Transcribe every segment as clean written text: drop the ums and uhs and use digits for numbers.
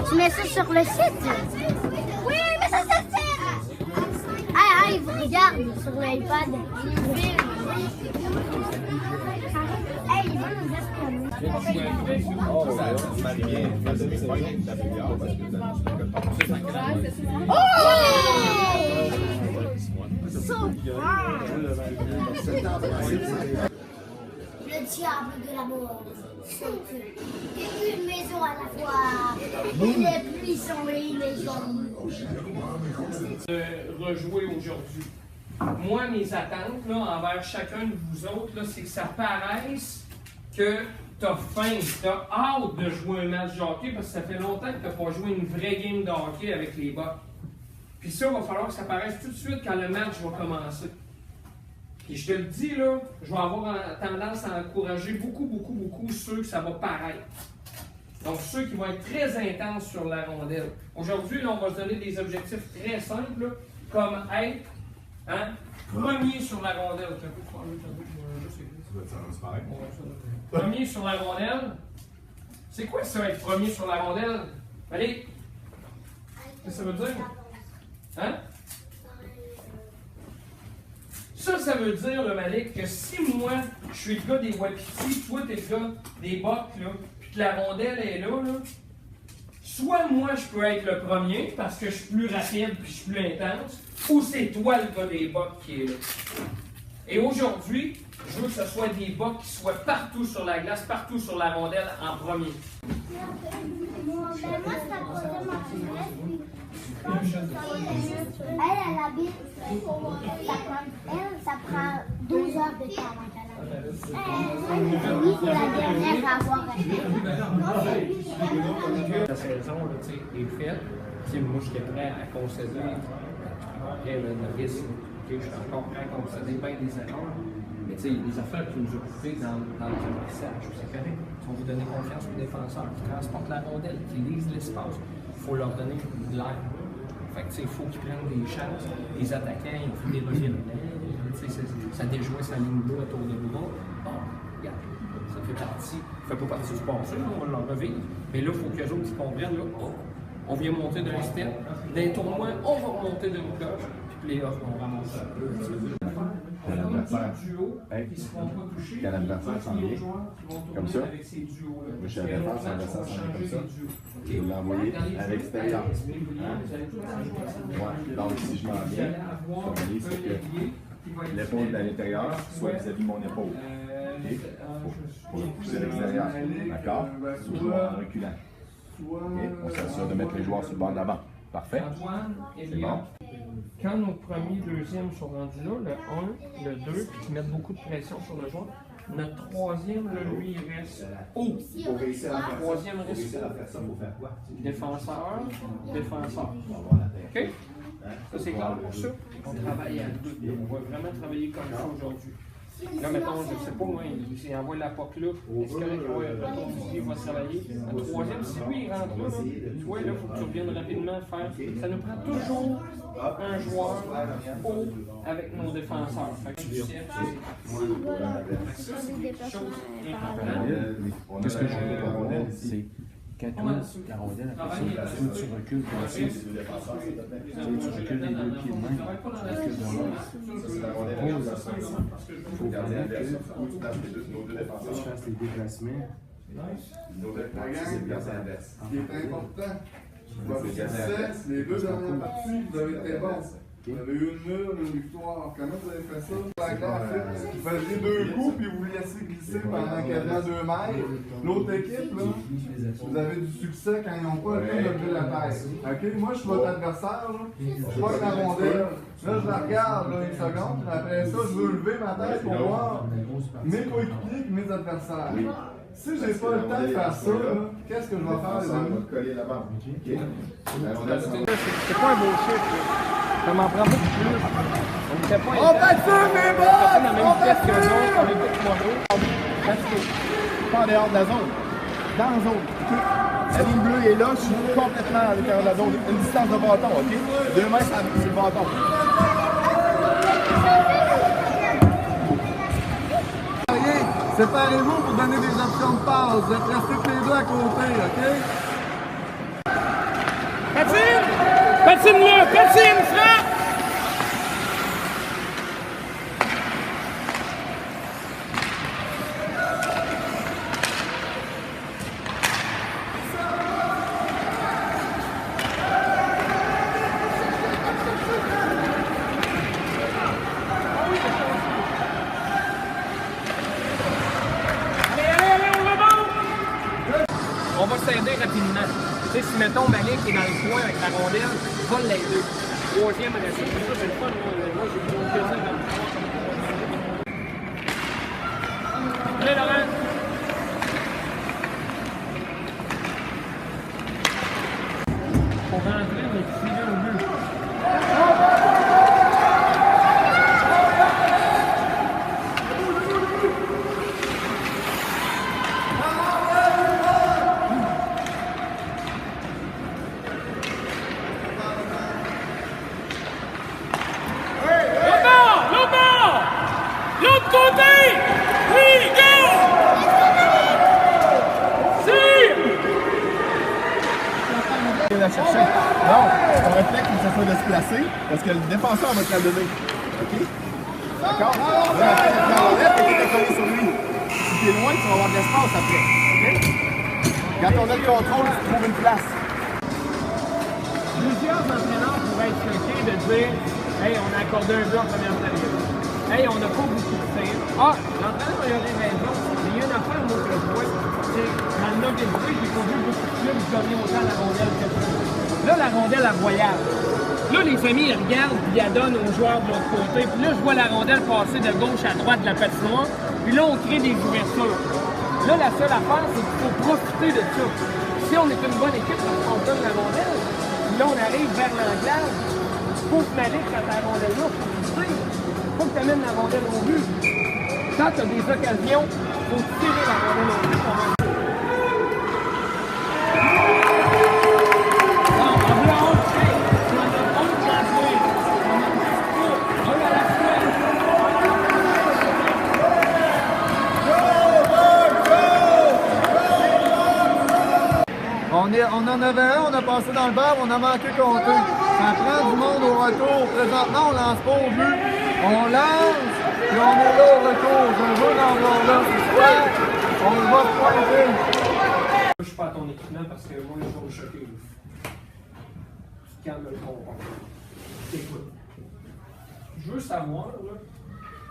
Tu mets ça sur le site? Oui, mais ça c'est le site! Ah, il regarde sur l'iPad. Hey, il va nous espionner. Le diable de la mort, c'est une maison à la fois. Il est puissant et il est gentil. Rejouer aujourd'hui. Moi, mes attentes là, envers chacun de vous autres, là, c'est que ça paraisse que tu as faim, tu as hâte de jouer un match de hockey parce que ça fait longtemps que tu n'as pas joué une vraie game de hockey avec les Bucks. Puis ça, il va falloir que ça paraisse tout de suite quand le match va commencer. Puis je te le dis, là, je vais avoir tendance à encourager beaucoup ceux que ça va paraître. Donc ceux qui vont être très intenses sur la rondelle. Aujourd'hui, là, on va se donner des objectifs très simples, là, comme être premier sur la rondelle. Premier sur la rondelle. C'est quoi ça, être premier sur la rondelle? Allez! Qu'est-ce que ça veut dire? Hein? Ça veut dire, le Malik, que si moi, je suis le gars des Wapiti, toi, t'es le gars des Bucks, là, puis que la rondelle est là, soit moi, je peux être le premier, parce que je suis plus rapide puis je suis plus intense, ou c'est toi, le gars des Bucks, qui est là. Et aujourd'hui, je veux que ce soit des Bucks qui soient partout sur la glace, partout sur la rondelle, en premier. Moi, ça elle habite. Ça prend 12 heures de temps avant qu'elle oui, c'est la dernière à avoir La saison est faite. Moi, je suis prêt à concéder. Après le novice, je suis encore prêt à concéder bien des erreurs. Mais il y a des affaires qui nous ont coupé dans le message. C'est correct. On vous donner confiance aux défenseurs qui transportent la rondelle, qui lisent l'espace. Il faut leur donner de l'air. Il faut qu'ils prennent des chances. Les attaquants, ils font des revirements. Ça déjoue sa ligne bleue autour de nous. Bon, regarde, ça fait partie. Ça fait pas partie du passé, on va l'en revivre. Mais là, il faut qu'eux autres comprennent, là, on vient monter d'un step. Dans les tournois, on va remonter d'une cloche. Puis les offres, on ramasse un peu. Quand l'adversaire s'en vient, comme ça, moi je savais faire, son adversaire s'en vient comme ça, je vais l'envoyer à l'extérieur. Donc si je m'en viens, ce c'est que l'épaule à l'intérieur soit vis-à-vis de mon épaule. Pour le pousser à l'extérieur. D'accord? Toujours en reculant. On s'assure de mettre les joueurs sur le bord d'avant. Parfait? C'est bon? Quand nos premiers, deuxièmes sont rendus là, le 1, le 2, puis qui mettent beaucoup de pression sur le joueur, notre troisième, là, lui, il reste haut. Le troisième reste haut. Défenseur. OK? Ça, c'est clair pour ça. On travaille à deux. On va vraiment travailler comme ça aujourd'hui. Là, mettons, je ne sais pas, moi, il envoie la POC là. Est-ce qu'il va travailler? Le troisième, si lui, il rentre là, tu vois, là, il faut que tu reviennes rapidement faire. Ça nous prend toujours un joueur haut avec nos défenseurs. Qu'est-ce que je veux pour rondelle, c'est quand toi, la rondelle, après ça, toi, tu recules comme ça. Tu recules les deux pieds de main. Tu recules de l'autre. Il faut vraiment que tu fasses les déplacements. Ce qui est important, les deux dernières parties, vous avez été bons. Vous avez eu une nulle, une victoire. Comment vous avez fait ça? La glace, vous faisiez deux coups puis vous laissez glisser pendant quasiment 2 mètres. L'autre équipe, là, vous avez du succès quand ils n'ont pas le temps de lever la tête. OK? Moi, je suis votre adversaire. Là. Je vois la rondelle. Là, je la regarde là, une seconde. Puis après ça, je veux lever ma tête pour voir mes coéquipiers et mes adversaires. Si j'ai pas le temps de faire ça, qu'est-ce que je vais faire, les amis? C'est pas un beau chiffre. Ça m'en prend beaucoup plus. On ne fait pas. On bat ça, mes boss! On même vitesse que l'autre, on est beaucoup moins haut. Parce que, pas en dehors de la zone. Dans la zone. Okay. La ligne bleue est là, je suis complètement à l'intérieur de la zone. Une distance de bâton, OK? 2 mètres sur le bâton. Séparez-vous pour donner des options de passe. Vous êtes restés tous les deux à côté, OK? Patine! Patine-le! Patine! Frappe! On va s'aider rapidement. Tu sais, si mettons Malik est dans le coin avec la rondelle, va l'aider. Troisième à la suite, ça c'est le fun. Moi, j'ai beaucoup de plaisir dans le fond. Allez, Laurent! Pour rentrer, on est tiré au but. L'autre côté! Oui, go! La chercher. Non, ton réflexe, il faut que ça soit de se placer, parce que le défenseur va te la donner. OK? D'accord? Là, la rondelle, tu es collé sur lui. Si tu es loin, tu vas avoir de l'espace après. OK? Quand on a le contrôle, tu trouves une place. Plusieurs entraîneurs pourraient être choqués de dire hey, on a accordé un but en première période. Hey, on n'a pas beaucoup de tirs. Ah, l'entraîneur il aurait raison. Mais il y a une affaire, moi, que je vois, c'est dans le 9 et 2, j'ai pas vu beaucoup de clubs donner autant la rondelle que ça. Là, la rondelle, elle voyage. Là, les amis, ils regardent, puis ils la donnent aux joueurs de l'autre côté. Puis là, je vois la rondelle passer de gauche à droite de la patinoire. Puis là, on crée des ouvertures. Là, la seule affaire, c'est qu'il faut profiter de ça. Si on est une bonne équipe, on donne la rondelle. Puis là, on arrive vers l'anglade. Faut que Malik, quand la rondelle là, faut que tu amènes la rondelle au but. Quand tu as des occasions, il faut tirer la rondelle au but. On en avait un, on a passé dans le bar, on a manqué compter. Ça prend du monde au retour. Présentement, on lance pas au but. On lance, puis on est là au retour. Je joue dans le là. On va pointer. Je suis pas à ton équipement parce que moi, je vais me choquer. Tu te calmes le combat. Écoute. Je veux savoir, là,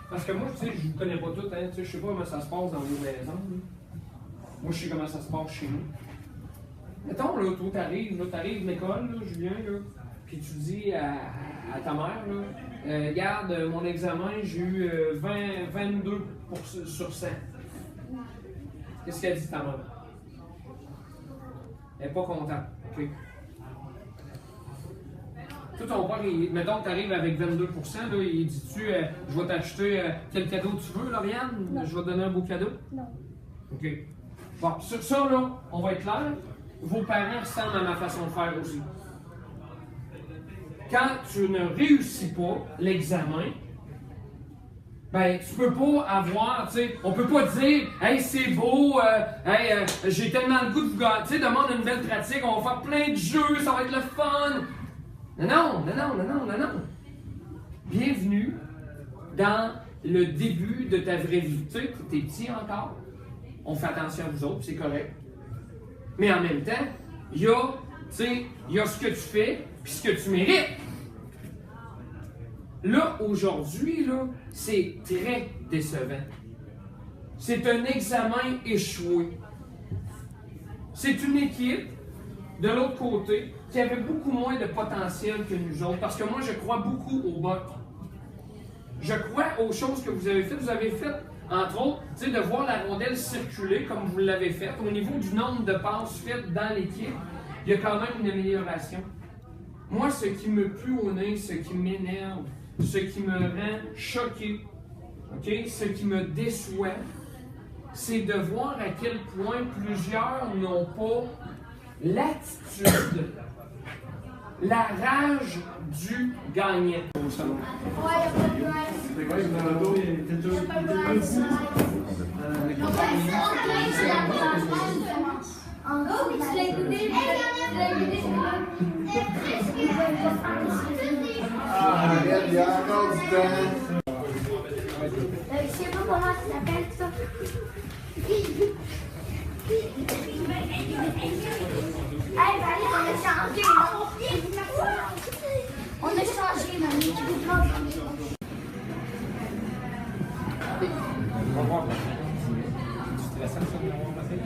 parce que moi, tu sais, je vous connais pas tout, hein, tu sais, je sais pas comment ça se passe dans vos maisons. Là. Moi, je sais comment ça se passe chez nous. Mettons, là, toi, t'arrives de l'école, là, Julien, là, puis tu dis à ta mère, là, regarde, mon examen, j'ai eu 22 sur 100. Qu'est-ce qu'elle dit, ta mère? Elle n'est pas contente, OK? Toi, ton père, mettons que tu arrives avec 22 là, il dit-tu, je vais t'acheter quel cadeau tu veux, Lauriane? Non. Je vais te donner un beau cadeau? Non. OK. Bon, sur ça, là, on va être clair. Vos parents ressemblent à ma façon de faire aussi. Quand tu ne réussis pas l'examen, ben, tu peux pas avoir, tu sais, on peut pas dire, hey, c'est beau, hey, j'ai tellement le goût de vous gagner, tu sais, demande une belle pratique, on va faire plein de jeux, ça va être le fun. Non. Bienvenue dans le début de ta vraie vie. Tu sais, t'es petit encore, on fait attention à vous autres, c'est correct. Mais en même temps, il y a ce que tu fais puis ce que tu mérites. Là, aujourd'hui, là, c'est très décevant. C'est un examen échoué. C'est une équipe, de l'autre côté, qui avait beaucoup moins de potentiel que nous autres. Parce que moi, je crois beaucoup au BOC. Je crois aux choses que vous avez faites. Vous avez fait, entre autres, de voir la rondelle circuler comme vous l'avez fait. Au niveau du nombre de passes faites dans l'équipe, il y a quand même une amélioration. Moi, ce qui me pue au nez, ce qui m'énerve, ce qui me rend choqué, okay, ce qui me déçoit, c'est de voir à quel point plusieurs n'ont pas l'attitude, la rage du gagnant. Ouais, il n'y a pas de rage. Il n'y a pas de rage. Arrête, il y a encore du temps. Je sais pas comment ça s'appelle ça. Hey, Valérie, on a changé. On a changé, mamie. On va voir la fin. Tu te laisses ça, on va voir la fin?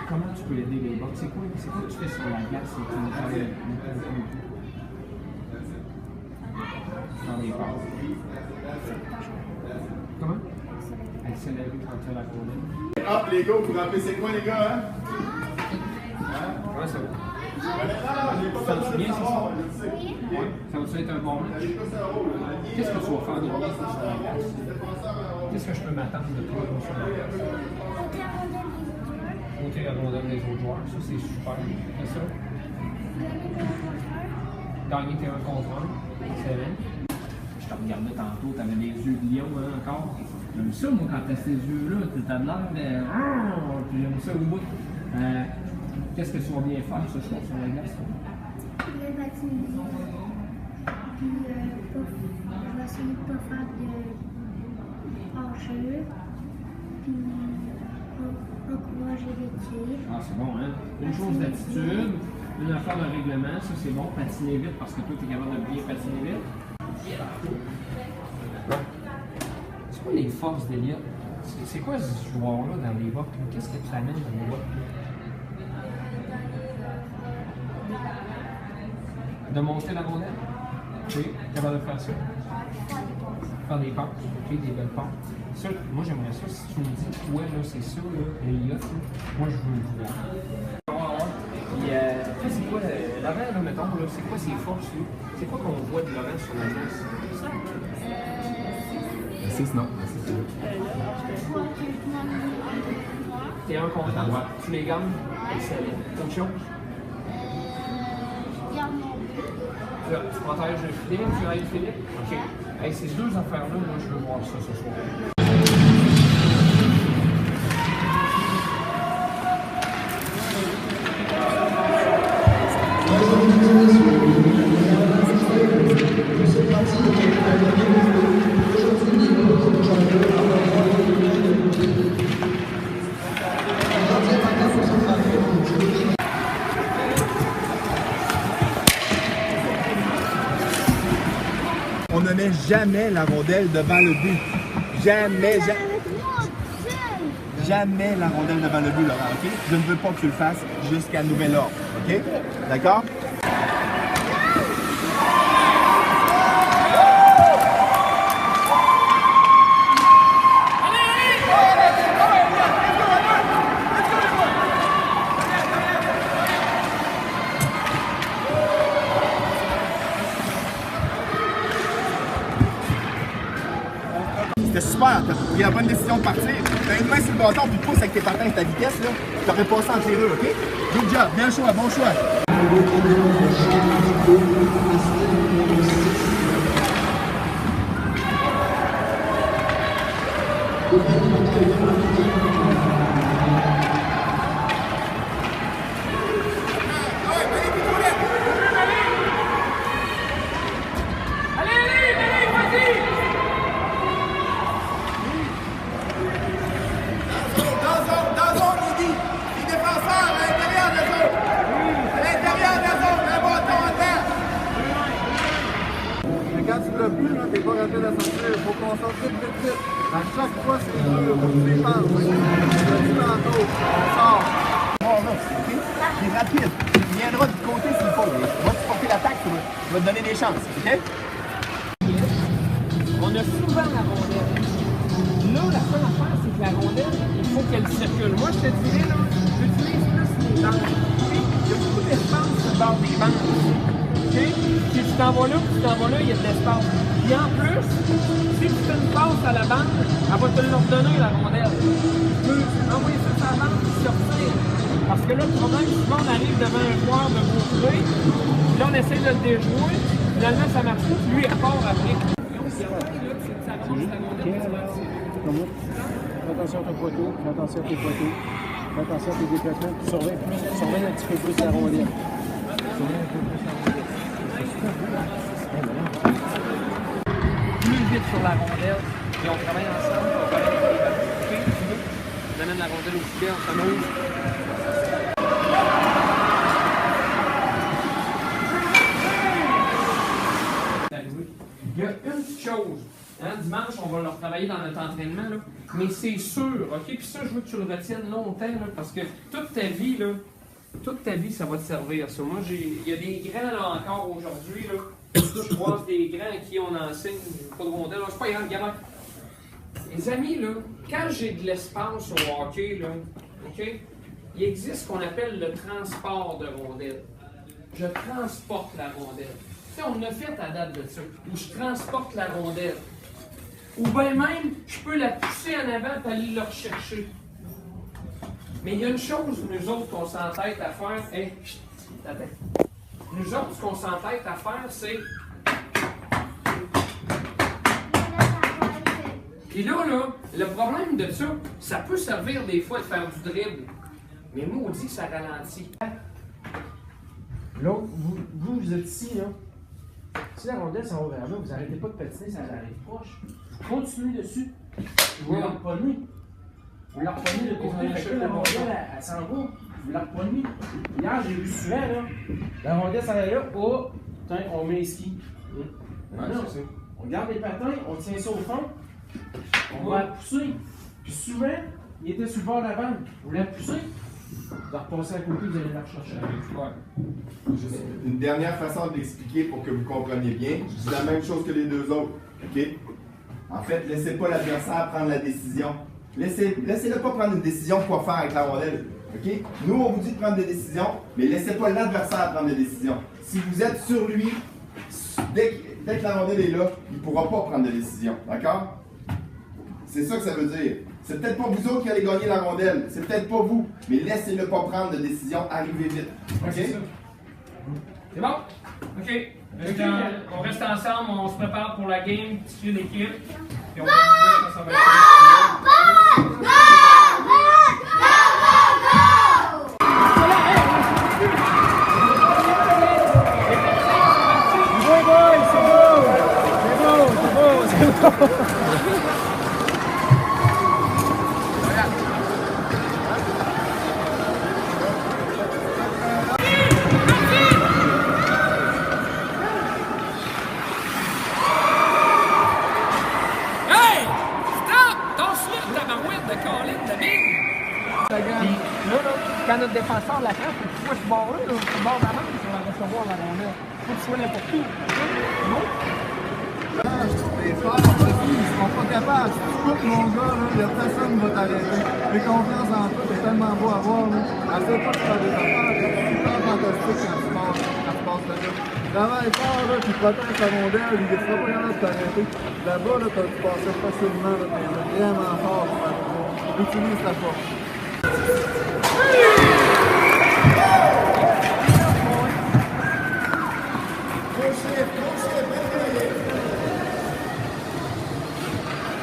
Comment tu peux aider les box? C'est quoi que tu fais sur la glace? C'est que tu dans les passes. Comment? Accélérer quand tu as la colonne. Hop, les gars, vous rappelez c'est quoi, les gars, hein? Ouais, ça va. Non, j'ai pas Ça va bien, c'est ça? ça. Ça va-tu être un bon match? Qu'est-ce que tu vas faire de bien sur la glace? Qu'est-ce que je peux m'attendre de toi sur la glace? Côté la rondelle des autres joueurs, ça c'est super. C'est ça? Gagner tes 1 contre 1, excellent. Je te regardais tantôt, t'avais des yeux de lion hein, encore. J'aime ça, moi, quand t'as ces yeux-là, t'as de l'air de. Puis j'aime ça au bout. Qu'est-ce que tu vas bien faire ce soir sur la glace? Je vais patiner. Puis, je vais essayer de ne pas faire de hors-jeu. Puis, encourager les tirs. Ah, c'est bon, hein? Une chose d'attitude, une affaire de règlement, ça c'est bon. Patiner vite parce que toi, t'es capable de bien patiner vite. C'est quoi les forces d'Eliott? C'est quoi ce joueur-là dans les box? Qu'est-ce que tu amènes dans les box? De monter la rondelle? Oui, capable de faire ça. Faire des pentes, ok, des belles pentes. Ça, moi j'aimerais ça, si tu me dis, ouais, là, c'est ça, là, Eliott, moi je veux le voir. Puis, c'est quoi, Laurent, là, mettons, là, c'est quoi ses forces, là? C'est quoi qu'on voit de Laurent sur la glace? 6, non. T'es un contre un, tu les gagnes, excellent. Autre chose? Là, tu protèges le filet, tu aides Philippe? OK. Hey, ces deux affaires-là, moi, je veux voir ça ce soir. On ne met jamais la rondelle devant le but. Jamais, jamais la rondelle devant le but, Laurent, OK? Je ne veux pas que tu le fasses jusqu'à nouvel ordre, OK? D'accord? C'était super, t'as pris la bonne décision de partir. T'as une main sur le bâton puis tu pousses avec tes patins et ta vitesse, là. T'aurais passé entre les deux, OK? Good job, bien choix, bon choix. Quand tu l'as plus, t'es pas rapide à sortir. Il faut concentrer vite. À chaque fois, c'est dur. Il faut que tu les penses. Tu tantôt. On sort. Bon, là, OK? C'est rapide. Tu viendras du côté s'il faut. Moi, tu porter l'attaque, tu vas te donner des chances, OK? On a souvent la rondelle. Là, la seule affaire, c'est que la rondelle, il faut qu'elle circule. Moi, je te dirais, là, j'utilise plus les bandes. Il y a beaucoup d'espace sur le bord des bandes. Okay? Si tu t'en vas là, il y a de l'espace. Et en plus, si tu fais une passe à la bande, elle va te l'ordonner, la rondelle. Tu peux envoyer ça sur la bande et sortir. Parce que là, le problème, souvent, on arrive devant un joueur de gauche, puis là, on essaie de le déjouer. Finalement, ça marche pas, puis lui, il repart après. C'est juste OK, alors. Comme fais attention à ton poteau, fais attention à tes poteaux, fais attention à tes déplacements, puis surveille un petit peu plus la rondelle. Surveille un peu plus la rondelle. C'est super beau. Plus vite sur la rondelle, et on travaille ensemble, on va aller on amène la rondelle au filet, on s'amuse. Il y a une petite chose. Hein, dimanche, on va leur travailler dans notre entraînement, là, mais c'est sûr, OK? Puis ça, je veux que tu le retiennes longtemps, là, parce que toute ta vie, ça va te servir, ça. Moi, il y a des grands, là, encore aujourd'hui, là. Je croise des grands à qui on enseigne pas de rondelles. C'est pas grave, gamin. Les amis, là, quand j'ai de l'espace au hockey, là, OK? Il existe ce qu'on appelle le transport de rondelles. Je transporte la rondelle. Tu sais, on a fait à date de ça, où je transporte la rondelle. Ou bien même, je peux la pousser en avant et aller la rechercher. Mais il y a une chose, nous autres, qu'on s'entête à faire. Hey, chut, attends. Nous autres, ce qu'on s'entête à faire, c'est. Puis là, le problème de ça, ça peut servir des fois de faire du dribble. Mais maudit, ça ralentit. Là, vous êtes ici, là. Si la rondelle s'en va vers là, vous n'arrêtez pas de patiner, ça arrive proche. Continuez dessus. Vous la reprenez. Vous la reprenez de côté. Fait que la rondelle, elle s'en va. Vous la reprenez. Hier, j'ai vu souvent, là. La rondelle s'en va là. Oh, tiens, on met les skis. Non, on garde les patins, on tient ça au fond. On va la pousser. Puis souvent, il était sur le bord de la bande. Vous la poussez. Vous repassez à côté, vous allez la rechercher. Une dernière façon de l'expliquer pour que vous compreniez bien. Je dis la même chose que les deux autres. OK? En fait, laissez pas l'adversaire prendre la décision. Laissez-le pas prendre une décision pour quoi faire avec la rondelle. OK? Nous, on vous dit de prendre des décisions, mais laissez pas l'adversaire prendre des décisions. Si vous êtes sur lui, dès que la rondelle est là, il ne pourra pas prendre de décision. D'accord? C'est ça que ça veut dire. C'est peut-être pas vous autres qui allez gagner la rondelle. C'est peut-être pas vous. Mais laissez-le pas prendre de décision. Arrivez vite. OK? C'est bon? OK. On reste ensemble, on se prépare pour la game, petit jeu d'équipe. Puis on va voir ça va quand notre défenseur la prend, il faut que tu sois ce bord-là, ce bord d'avant, pour la recevoir la rondelle. Il faut que tu sois n'importe où. Non? Les frères, ils seront pas capables. Si tu coupes mon gars, il n'y a personne qui va t'arrêter. Fais confiance en toi, c'est tellement beau à voir. Essaie pas de faire des affaires, c'est super fantastique quand tu passes là. Travaille fort, là, tu protèges ta rondelle, il ne sera pas capable de t'arrêter. Là-bas, là, tu passes facilement, là, mais vraiment fort. Utilise ta force.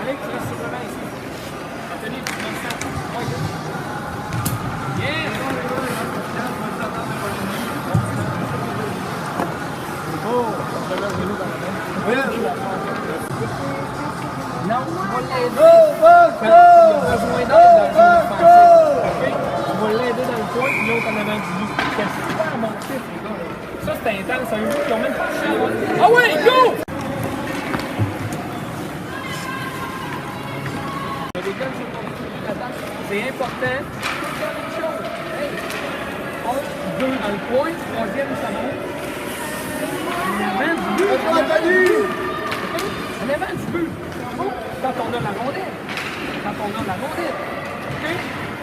Allez, tu restes sur le banc ici. Anthony, tu restes ça. Yes! Non, on va l'aider. Quand tu as besoin d'aide dans le jeu offensif, on va l'aider dans le coin, puis l'autre en avant du but. C'est super bon titre, les gars. Ça, c'est intense. C'est un jeu qui ont même pas cher. Ah ouais, go! Les gars, c'est important. Une chose. Hey, 1, 2 dans le coin, troisième, ça monte. En avant du but. En avant du but. Quand on a la rondelle. Quand on a la rondelle. OK?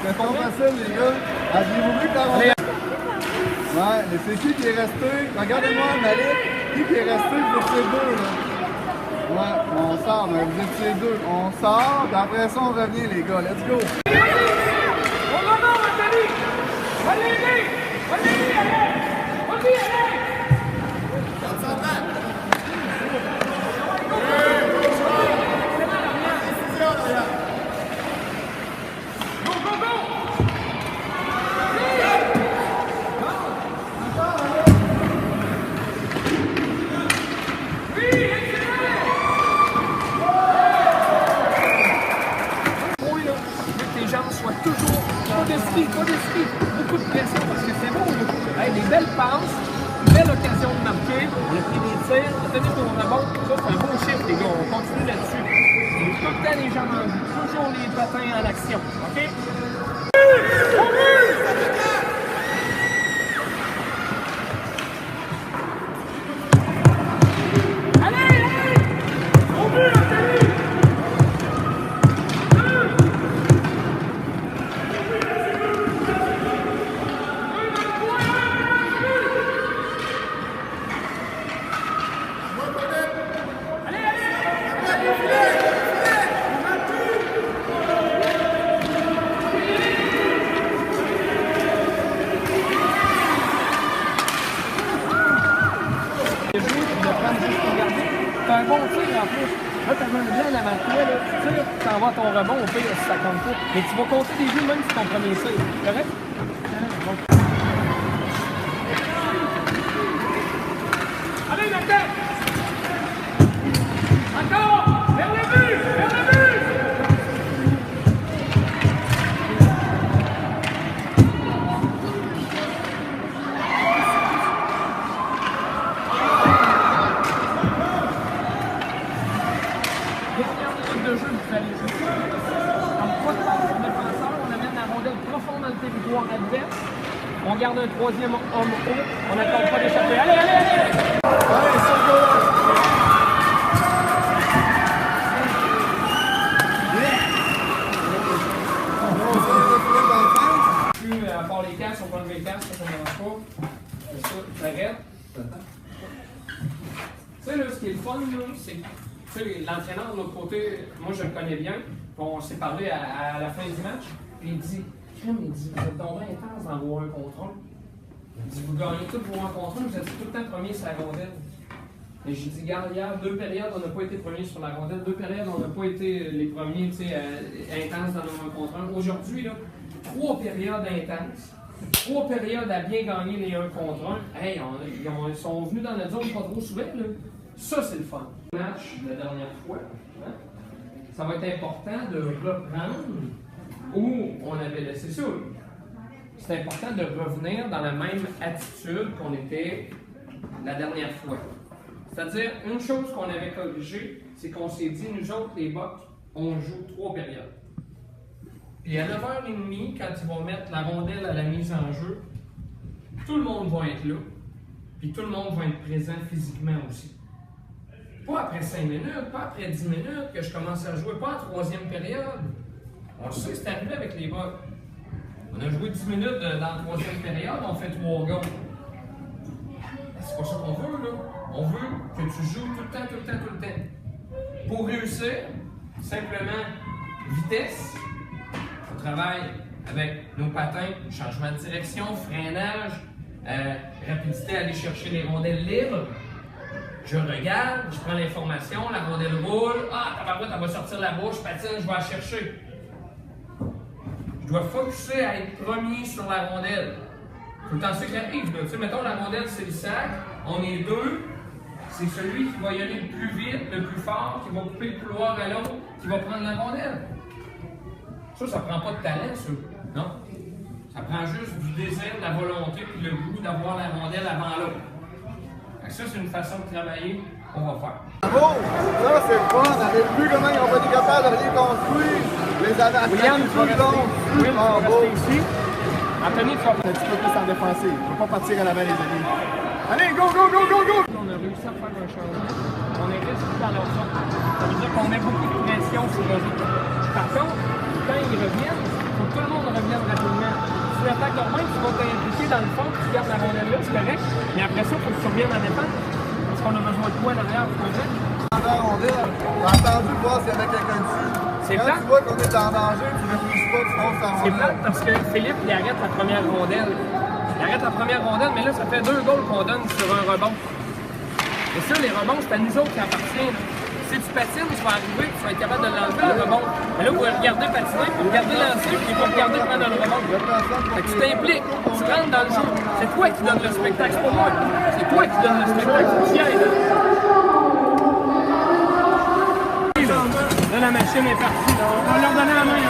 C'est pas facile, les gars. Aviez-vous vu que la rondelle... Ouais, mais c'est qui est resté? Regardez-moi, Malik. Qui est resté? Vous étiez deux, là. Ouais, on sort, mais vous étiez deux. On sort, puis après ça, on revient, les gars. Let's go! toujours, pas de ski, beaucoup de pression parce que c'est bon. Hey, des belles passes, belle occasion de marquer, on a pris des tirs, on a tenu ton rebond, ça c'est un bon chiffre les gars, on continue là-dessus. Et tout le temps les jambes en vue, toujours les patins en action, ok? C'est un bon tir en plus. Là, tu avais un blanc avant toi, là. Tu sais, tu t'en vas à ton rebond, au pire, si ça compte pas. Mais tu vas compter des jeux même si ton premier tir. Correct? Allez, la tête! Encore! Vers le but! Vers le but! Adverse. On garde un troisième homme haut. On n'attend pas d'échapper. Allez, allez, allez! Allez, c'est go! Plus à part les casques, on prend les casques, ça ne marche pas. C'est ça, t'arrêtes. Tu sais, là, ce qui est le fun, c'est que l'entraîneur de l'autre côté, moi je le connais bien. On s'est parlé à la fin du match. Puis il dit, il dit, vous êtes donc intense dans vos 1 contre 1. Il dit, vous gagnez tous vos 1 contre 1, vous êtes tout le temps premier sur la rondelle. Et j'ai dit, regarde, hier, 2 périodes, on n'a pas été premiers sur la rondelle. 2 périodes, on n'a pas été les premiers intenses dans nos 1 contre 1. Aujourd'hui, là, 3 périodes intenses. 3 périodes à bien gagner les 1 contre 1. Hey, ils sont venus dans notre zone pas trop souvent. Là. Ça, c'est le fun. Le match de la dernière fois, hein, ça va être important de reprendre où on avait laissé ça. C'est important de revenir dans la même attitude qu'on était la dernière fois. C'est-à-dire, une chose qu'on avait corrigée, c'est qu'on s'est dit, nous autres, les Bucks, on joue 3 périodes. Puis à 9h30, quand ils vont mettre la rondelle à la mise en jeu, tout le monde va être là. Puis tout le monde va être présent physiquement aussi. Pas après 5 minutes, pas après 10 minutes que je commence à jouer, pas en 3e période. On le sait, c'est arrivé avec les Bucks. On a joué 10 minutes dans la 3e période, on fait 3 goals. C'est pas ça qu'on veut, là. On veut que tu joues tout le temps. Pour réussir, simplement, vitesse. On travaille avec nos patins, changement de direction, freinage, rapidité à aller chercher les rondelles libres. Je regarde, je prends l'information, la rondelle roule. Ah, tabarouette, elle va sortir la bouche, patine, je vais la chercher. Je dois focuser à être premier sur la rondelle. Tout le temps, ce qui arrive, là. Tu sais, mettons, la rondelle, c'est le sac, on est 2. C'est celui qui va y aller le plus vite, le plus fort, qui va couper le couloir à l'autre, qui va prendre la rondelle. Ça prend pas de talent, ça. Non? Ça prend juste du désir, de la volonté, puis le goût d'avoir la rondelle avant l'autre. Ça, c'est une façon de travailler qu'on va faire. Bravo! Ça, c'est le fun. On n'arrive plus comment ils n'ont pas été capables de rien construire. Les attaques William, tu vas rester ici. Anthony, tu vas un petit peu plus en défensive. On ne va pas partir à l'avant, les amis. Allez, go, go, go, go, go! On a réussi à faire un changement. On est resté dans leur zone. Ça veut dire qu'on met beaucoup de pression sur eux autres. Par contre, quand ils reviennent, il faut que tout le monde revienne rapidement. Si tu attaques leur main, tu vas t'impliquer dans le fond, tu gardes la rondelle là, c'est correct. Mais après ça, il faut que tu reviennes en défense. Parce qu'on a besoin de toi à l'arrière pour comprendre. Dans la rondelle, t'as entendu voir s'il y avait quelqu'un dessus. C'est Quand plate. tu vois qu'on est en danger, tu ne réfléchis pas, tu fonces en C'est rondelle. plate parce que Philippe, il arrête la première rondelle. Il arrête la première rondelle, mais là, ça fait 2 goals qu'on donne sur un rebond. Et ça, les rebonds, c'est à nous autres qui appartient. Si tu patines, tu vas arriver, tu vas être capable de l'enlever, le rebond. Mais là, vous regardez patiner, vous regardez lancer, puis vous regardez prendre le rebond. Fait que tu t'impliques, tu rentres dans le jeu. C'est toi qui donnes le spectacle, c'est pas moi. C'est toi qui donnes le spectacle, c'est Pierre. Là, la machine est partie. On va leur donner la main.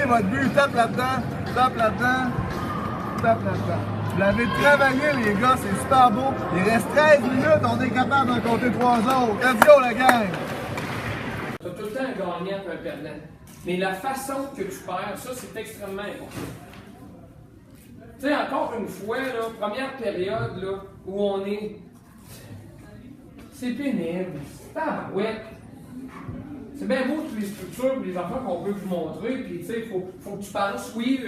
votre but, tape là-dedans, tape là-dedans, tape là-dedans. Vous l'avez travaillé, les gars, c'est super beau. Il reste 13 minutes, on est capable d'en compter 3 autres. Let's go, la gang! Tu as tout le temps un gagnant et un perdant. Mais la façon que tu perds, ça, c'est extrêmement important. Tu sais, encore une fois, là, première période là, où on est. C'est pénible. C'est tabarouette. C'est bien beau toutes les structures et les affaires qu'on peut vous montrer. Puis, tu sais, il faut que tu penses. Oui,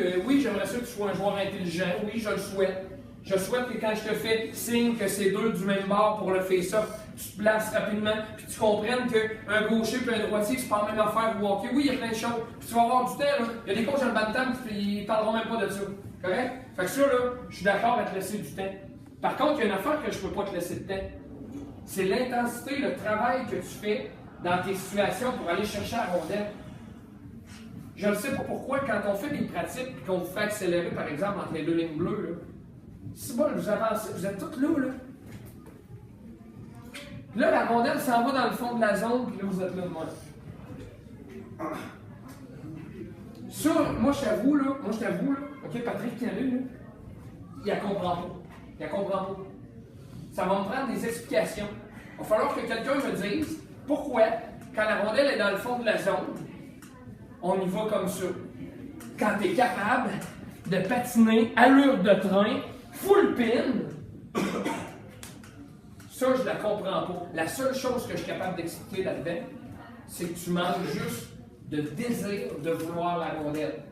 j'aimerais ça que tu sois un joueur intelligent. Oui, je le souhaite. Je souhaite que quand je te fais signe que c'est deux du même bord pour le face-off, tu te places rapidement, puis tu comprennes qu'un gaucher et un droitier, c'est pas la même affaire au hockey. Oui, il y a plein de choses. Puis tu vas avoir du temps, là. Il y a des coachs dans le bantam, puis ils parleront même pas de ça. Correct? Fait que ça, là, je suis d'accord à te laisser du temps. Par contre, il y a une affaire que je peux pas te laisser de temps. C'est l'intensité, le travail que tu fais dans tes situations pour aller chercher la rondelle. Je ne sais pas pourquoi, quand on fait des pratiques et qu'on vous fait accélérer, par exemple, entre les deux lignes bleues, là, si bon, vous avancez, vous êtes tous là, là. Là, la rondelle s'en va dans le fond de la zone, puis là, vous êtes là de moi. Ça, moi, je t'avoue, là, OK, Patrick Camus, là, il la comprend pas. Il la comprend pas. Ça va me prendre des explications. Il va falloir que quelqu'un me dise pourquoi, quand la rondelle est dans le fond de la zone, on y va comme ça. Quand tu es capable de patiner, allure de train, full pin, ça, je la comprends pas. La seule chose que je suis capable d'expliquer là-dedans, c'est que tu manques juste de désir de vouloir la rondelle.